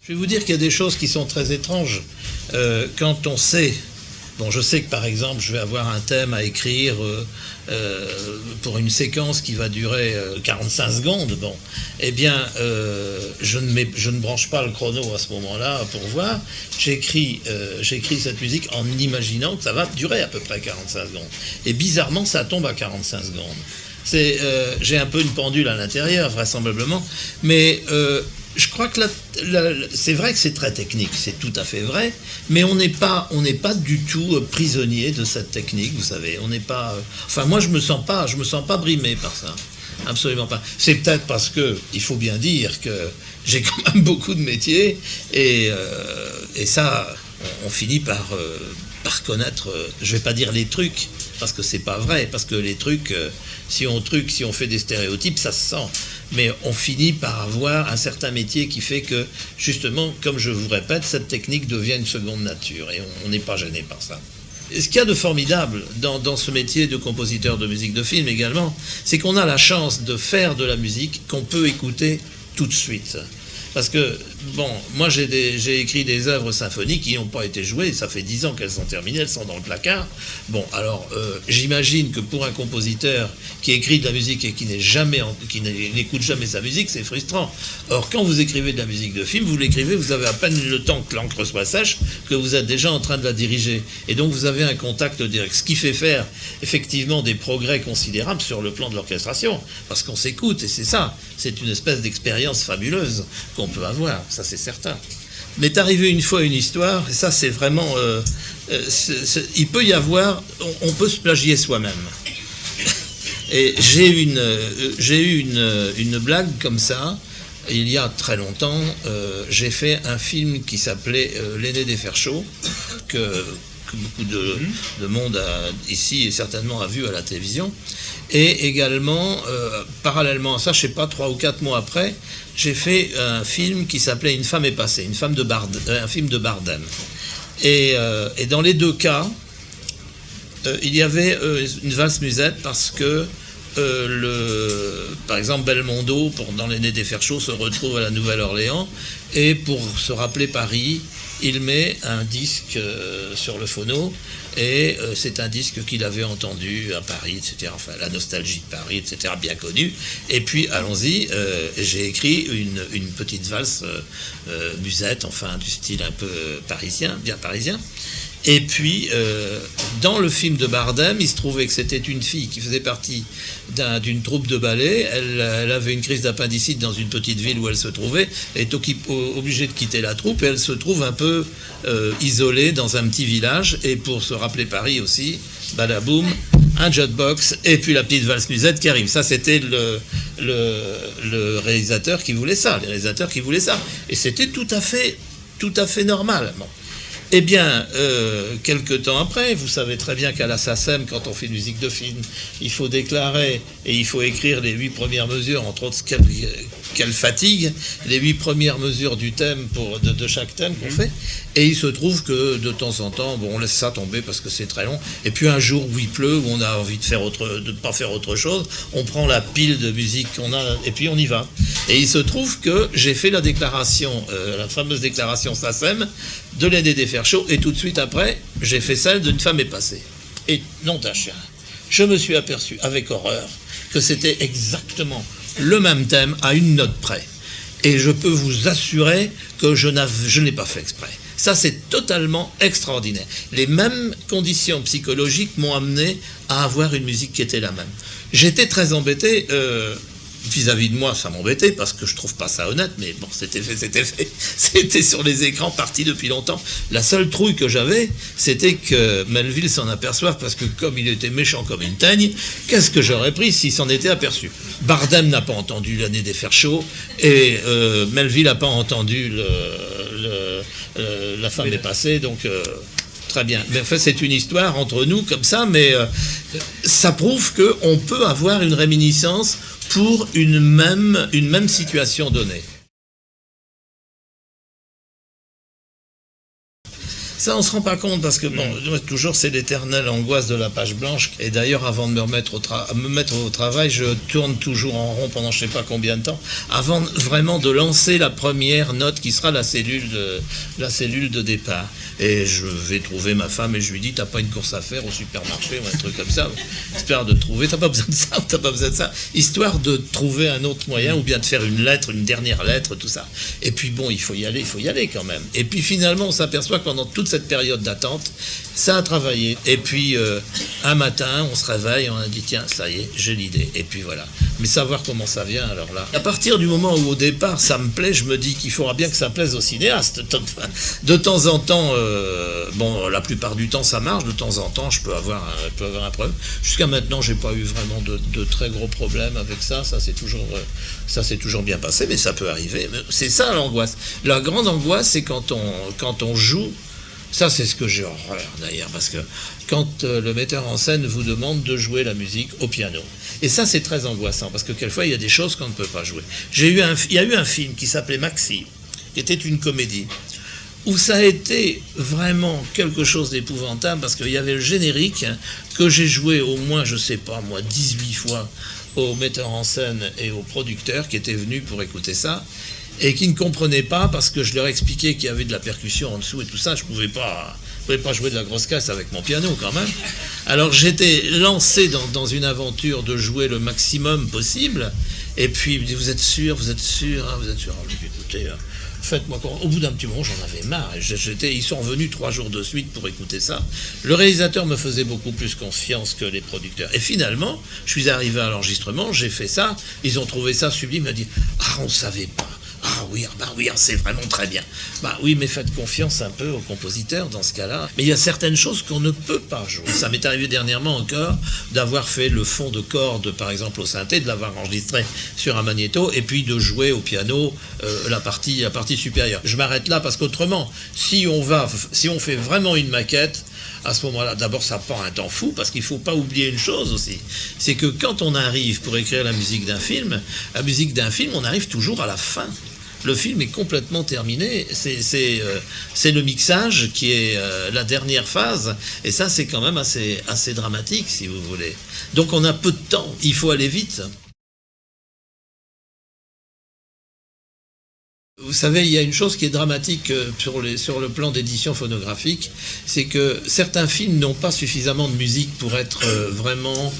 Je vais vous dire qu'il y a des choses qui sont très étranges quand on sait. Bon, je sais que par exemple, je vais avoir un thème à écrire pour une séquence qui va durer 45 secondes. Bon, eh bien, je ne branche pas le chrono à ce moment-là pour voir. J'écris cette musique en imaginant que ça va durer à peu près 45 secondes. Et bizarrement, ça tombe à 45 secondes. J'ai un peu une pendule à l'intérieur, vraisemblablement, mais je crois que c'est vrai que c'est très technique, c'est tout à fait vrai, mais on n'est pas du tout prisonnier de cette technique, vous savez. On n'est pas. Enfin, moi, je me sens pas brimé par ça, absolument pas. C'est peut-être parce que il faut bien dire que j'ai quand même beaucoup de métiers et ça, on finit par connaître. Je vais pas dire les trucs parce que c'est pas vrai, parce que les trucs, si on fait des stéréotypes, ça se sent. Mais on finit par avoir un certain métier qui fait que, justement, comme je vous répète, cette technique devient une seconde nature et on n'est pas gêné par ça. Et ce qu'il y a de formidable dans ce métier de compositeur de musique de film également, c'est qu'on a la chance de faire de la musique qu'on peut écouter tout de suite. Parce que, bon, moi j'ai écrit des œuvres symphoniques qui n'ont pas été jouées, ça fait 10 ans qu'elles sont terminées, elles sont dans le placard. Bon, alors j'imagine que pour un compositeur qui écrit de la musique et qui n'écoute jamais sa musique, c'est frustrant. Or, quand vous écrivez de la musique de film, vous l'écrivez, vous avez à peine le temps que l'encre soit sèche, que vous êtes déjà en train de la diriger. Et donc vous avez un contact direct, ce qui fait faire effectivement des progrès considérables sur le plan de l'orchestration, parce qu'on s'écoute, et c'est ça, c'est une espèce d'expérience fabuleuse qu'on peut avoir, ça c'est certain. M'est arrivé une fois une histoire, et ça c'est vraiment... il peut y avoir... On peut se plagier soi-même. Et j'ai eu une blague comme ça, il y a très longtemps. J'ai fait un film qui s'appelait L'aîné des fers chauds, que beaucoup de monde ici et certainement a vu à la télévision. Et également, parallèlement à ça, je ne sais pas, 3 ou 4 mois après, j'ai fait un film qui s'appelait Une femme est passée, un film de Bardem. Et dans les deux cas, il y avait une valse musette parce que par exemple, Belmondo, dans L'aîné des fers chauds, se retrouve à la Nouvelle-Orléans, et pour se rappeler Paris, il met un disque sur le phono, et c'est un disque qu'il avait entendu à Paris, etc. Enfin, la nostalgie de Paris, etc., bien connu. Et puis, allons-y, j'ai écrit une petite valse musette, enfin, du style un peu parisien, bien parisien. Et puis, dans le film de Bardem, il se trouvait que c'était une fille qui faisait partie d'une troupe de ballet. Elle avait une crise d'appendicite dans une petite ville où elle se trouvait. Elle est obligée de quitter la troupe et elle se trouve un peu isolée dans un petit village. Et pour se rappeler Paris aussi, badaboum, un jukebox et puis la petite valse musette qui arrive. Ça, c'était le réalisateur qui voulait ça, les réalisateurs qui voulaient ça. Et c'était tout à fait normal. Bon. Eh bien, quelques temps après, vous savez très bien qu'à la SACEM, quand on fait une musique de film, il faut déclarer et il faut écrire les 8 premières mesures, entre autres, quelle fatigue, les 8 premières mesures du thème de chaque thème qu'on fait. Et il se trouve que de temps en temps, bon, on laisse ça tomber parce que c'est très long. Et puis un jour où il pleut, où on a envie de pas faire autre chose, on prend la pile de musique qu'on a et puis on y va. Et il se trouve que j'ai fait la déclaration, la fameuse déclaration SACEM de L'aîné des fers chauds, et tout de suite après, j'ai fait celle d'Une femme est passée. Et non d'un chien, je me suis aperçu avec horreur que c'était exactement le même thème à une note près. Et je peux vous assurer que je n'ai pas fait exprès. Ça, c'est totalement extraordinaire. Les mêmes conditions psychologiques m'ont amené à avoir une musique qui était la même. J'étais très embêté. Vis-à-vis de moi, ça m'embêtait parce que je trouve pas ça honnête, mais bon, c'était fait. C'était sur les écrans, parti depuis longtemps. La seule trouille que j'avais, c'était que Melville s'en aperçoive, parce que comme il était méchant comme une teigne, qu'est-ce que j'aurais pris s'il s'en était aperçu? Bardem n'a pas entendu L'année des fers chauds, et Melville n'a pas entendu La femme est passée, donc... Très bien. Mais en fait, c'est une histoire entre nous comme ça, mais ça prouve qu'on peut avoir une réminiscence pour une même situation Ça, on se rend pas compte parce que, bon, toujours c'est l'éternelle angoisse de la page blanche. Et d'ailleurs, avant de me mettre au travail, je tourne toujours en rond pendant je sais pas combien de temps, avant vraiment de lancer la première note qui sera la cellule de départ. Et je vais trouver ma femme et je lui dis, t'as pas une course à faire au supermarché ou un truc comme ça, j'espère de trouver, t'as pas besoin de ça, t'as pas besoin de ça, histoire de trouver un autre moyen ou bien de faire une lettre, une dernière lettre, tout ça. Et puis bon, il faut y aller quand même. Et puis finalement, on s'aperçoit que pendant toute cette période d'attente, ça a travaillé. Et puis un matin, on se réveille, on a dit, tiens, ça y est, j'ai l'idée. Et puis voilà. Mais savoir comment ça vient, alors là. À partir du moment où au départ, ça me plaît, je me dis qu'il faudra bien que ça plaise aux cinéastes. De temps en temps, bon, la plupart du temps, ça marche. De temps en temps, je peux avoir un problème. Jusqu'à maintenant, j'ai pas eu vraiment de très gros problèmes avec ça. Ça s'est toujours bien passé, mais ça peut arriver. C'est ça l'angoisse. La grande angoisse, c'est quand on joue. Ça, c'est ce que j'ai horreur d'ailleurs, parce que quand le metteur en scène vous demande de jouer la musique au piano. Et ça, c'est très angoissant, parce que quelquefois, il y a des choses qu'on ne peut pas jouer. Il y a eu un film qui s'appelait Maxi, qui était une comédie, où ça a été vraiment quelque chose d'épouvantable, parce qu'il y avait le générique que j'ai joué au moins, je sais pas moi, 18 fois au metteur en scène et au producteur qui étaient venus pour écouter ça, et qui ne comprenaient pas parce que je leur expliquais qu'il y avait de la percussion en dessous et tout ça. Je pouvais pas jouer de la grosse caisse avec mon piano quand même. Alors j'étais lancé dans une aventure de jouer le maximum possible. Et puis il me dit, vous êtes sûr, hein, vous êtes sûr. Écoutez, faites-moi quoi. Au bout d'un petit moment, j'en avais marre. Ils sont revenus 3 jours de suite pour écouter ça. Le réalisateur me faisait beaucoup plus confiance que les producteurs. Et finalement, je suis arrivé à l'enregistrement, j'ai fait ça. Ils ont trouvé ça sublime. Ils m'ont dit, on ne savait pas. Ah oui, c'est vraiment très bien. Bah oui, mais faites confiance un peu au compositeur dans ce cas-là. Mais il y a certaines choses qu'on ne peut pas jouer. Ça m'est arrivé dernièrement encore d'avoir fait le fond de corde, par exemple au synthé, de l'avoir enregistré sur un magnéto, et puis de jouer au piano la partie supérieure. Je m'arrête là parce qu'autrement, si on fait vraiment une maquette, à ce moment-là, d'abord, ça prend un temps fou, parce qu'il ne faut pas oublier une chose aussi. C'est que quand on arrive pour écrire la musique d'un film, on arrive toujours à la fin. Le film est complètement terminé. C'est le mixage qui est la dernière phase. Et ça, c'est quand même assez dramatique, si vous voulez. Donc, on a peu de temps. Il faut aller vite. Vous savez, il y a une chose qui est dramatique sur le plan d'édition phonographique, c'est que certains films n'ont pas suffisamment de musique pour être vraiment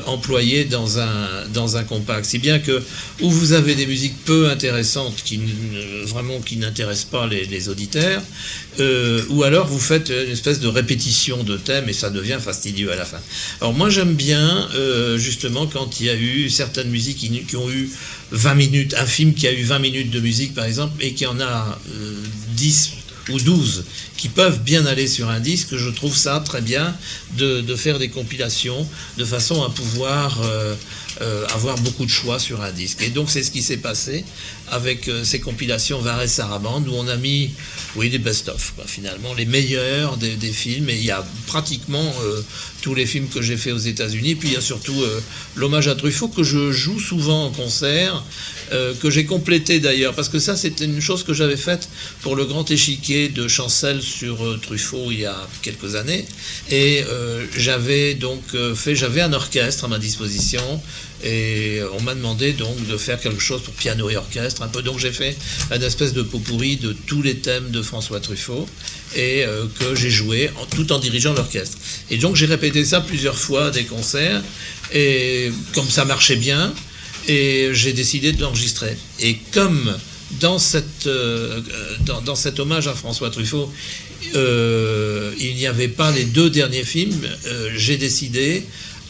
employés dans un compact. Si bien que où vous avez des musiques peu intéressantes qui n'intéressent pas les auditeurs, ou alors vous faites une espèce de répétition de thèmes et ça devient fastidieux à la fin. Alors moi j'aime bien justement quand il y a eu certaines musiques qui ont eu 20 minutes, un film qui a eu 20 minutes de musique par exemple, et qui en a 10 ou 12 qui peuvent bien aller sur un disque. Je trouve ça très bien de faire des compilations de façon à pouvoir avoir beaucoup de choix sur un disque. Et donc c'est ce qui s'est passé avec ces compilations Varese Sarabande, où on a mis des best-of, finalement, les meilleurs des films. Et il y a pratiquement tous les films que j'ai fait aux États-Unis. Puis il y a surtout l'hommage à Truffaut que je joue souvent en concert, que j'ai complété d'ailleurs, parce que ça c'était une chose que j'avais faite pour le Grand Échiquier de Chancel sur Truffaut il y a quelques années. Et j'avais un orchestre à ma disposition. Et on m'a demandé donc de faire quelque chose pour piano et orchestre un peu. Donc j'ai fait une espèce de pot-pourri de tous les thèmes de François Truffaut et que j'ai joué tout en dirigeant l'orchestre. Et donc j'ai répété ça plusieurs fois à des concerts, et comme ça marchait bien, et j'ai décidé de l'enregistrer. Et comme dans cet hommage à François Truffaut, il n'y avait pas les 2 derniers films, j'ai décidé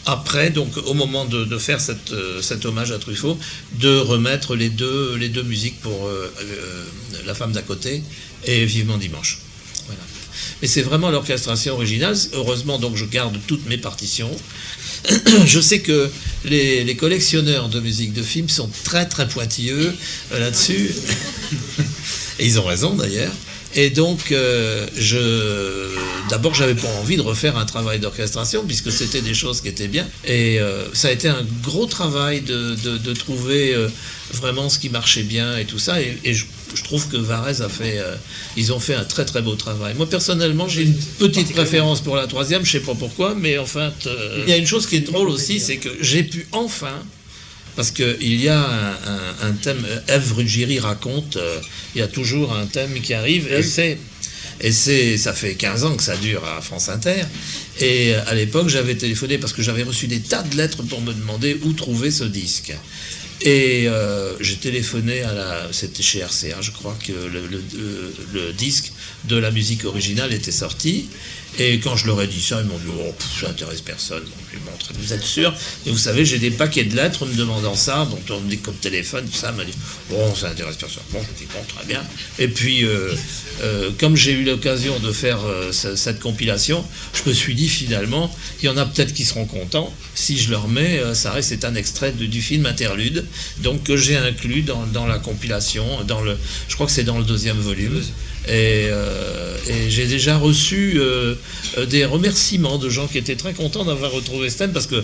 après, donc au moment de faire cet hommage à Truffaut, de remettre les deux musiques pour La femme d'à côté et Vivement dimanche. Voilà. Mais c'est vraiment l'orchestration originale. Heureusement, donc, je garde toutes mes partitions. Je sais que les collectionneurs de musique de film sont très très pointilleux là-dessus. Et ils ont raison d'ailleurs. Et donc, d'abord, j'avais pas envie de refaire un travail d'orchestration, puisque c'était des choses qui étaient bien. Et ça a été un gros travail de trouver vraiment ce qui marchait bien et tout ça. Et je trouve que Varèse ils ont fait un très très beau travail. Moi, personnellement, j'ai une petite préférence pour la troisième, je sais pas pourquoi, mais en fait, il y a une chose qui est drôle aussi, c'est que j'ai pu enfin... Parce qu'il y a un thème, Ève Ruggieri raconte, il y a toujours un thème qui arrive, ça fait 15 ans que ça dure à France Inter, et à l'époque j'avais téléphoné parce que j'avais reçu des tas de lettres pour me demander où trouver ce disque. Et j'ai téléphoné c'était chez RCA, je crois que le disque de la musique originale était sorti. Et quand je leur ai dit ça, ils m'ont dit « Oh, ça intéresse personne. » Vous êtes sûr? Et vous savez, j'ai des paquets de lettres me demandant ça. Donc on me dit comme téléphone, tout ça, m'a dit « Bon, ça intéresse personne. » Bon, je dis « Bon, très bien. » Et puis, comme j'ai eu l'occasion de faire cette compilation, je me suis dit finalement, il y en a peut-être qui seront contents. Si je leur mets, c'est un extrait du film Interlude, donc que j'ai inclus dans la compilation, je crois que c'est dans le 2e volume. Et j'ai déjà reçu des remerciements de gens qui étaient très contents d'avoir retrouvé ce thème, parce que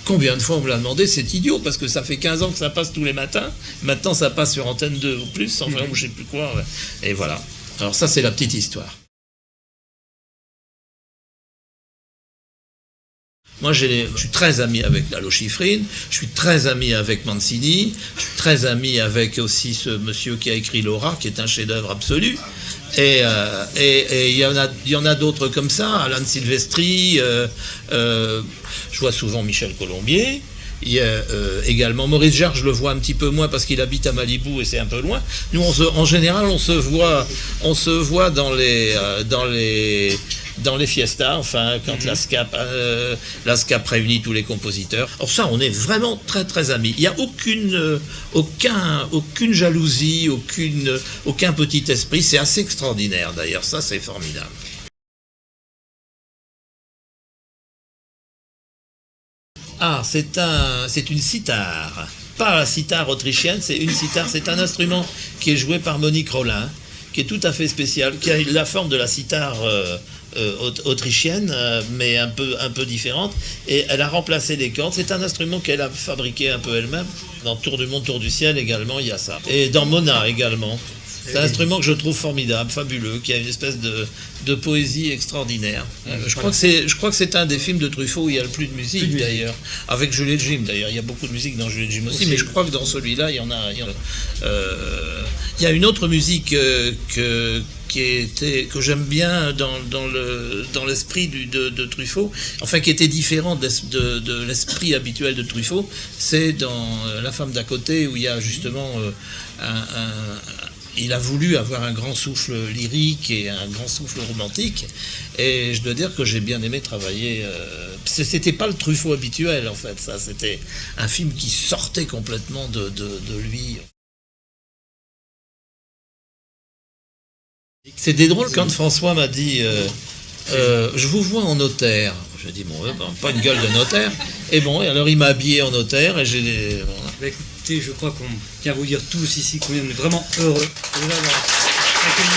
combien de fois on me l'a demandé, c'est idiot, parce que ça fait 15 ans que ça passe tous les matins, maintenant ça passe sur Antenne 2 ou plus, enfin ou je sais plus quoi, et voilà. Alors ça, c'est la petite histoire. Moi, je suis très ami avec Lalo Schifrin, je suis très ami avec Mancini, je suis très ami avec aussi ce monsieur qui a écrit Laura, qui est un chef-d'œuvre absolu. Et il y en a d'autres comme ça, Alan Silvestri, je vois souvent Michel Colombier. Il y a également Maurice Jarre, je le vois un petit peu moins parce qu'il habite à Malibu et c'est un peu loin. Nous, en général, on se voit dans les fiestas, enfin, quand la SCAP réunit tous les compositeurs. Alors ça, on est vraiment très très amis. Il n'y a aucune jalousie, aucun petit esprit. C'est assez extraordinaire d'ailleurs, ça c'est formidable. Ah, c'est une cithare. Pas la cithare autrichienne, c'est une cithare. C'est un instrument qui est joué par Monique Rollin, qui est tout à fait spécial, qui a la forme de la cithare autrichienne, mais un peu différente. Et elle a remplacé les cordes. C'est un instrument qu'elle a fabriqué un peu elle-même. Dans Tour du monde, Tour du ciel également, il y a ça. Et dans Mona également. C'est un instrument que je trouve formidable, fabuleux, qui a une espèce de poésie extraordinaire. Je crois que c'est un des films de Truffaut où il y a le plus de musique d'ailleurs. Avec Juliette Jim d'ailleurs. Il y a beaucoup de musique dans Juliette Jim aussi, mais je crois que dans celui-là, il y a une autre musique que j'aime bien dans l'esprit de Truffaut, enfin qui était différent de l'esprit habituel de Truffaut, c'est dans La femme d'à côté, où il y a justement il a voulu avoir un grand souffle lyrique et un grand souffle romantique, et je dois dire que j'ai bien aimé travailler. C'était pas le Truffaut habituel en fait, ça, c'était un film qui sortait complètement de lui. C'était drôle quand François m'a dit je vous vois en notaire. Je dis bon, pas une gueule de notaire. Et bon, et alors il m'a habillé en notaire et j'ai. Voilà. Bah écoutez, je crois qu'on vient vous dire tous ici qu'on est vraiment heureux de vous avoir accueilli.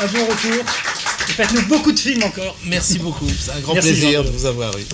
Un bon retour. Et faites-nous beaucoup de films encore. Merci beaucoup, c'est un grand plaisir de vous avoir eu.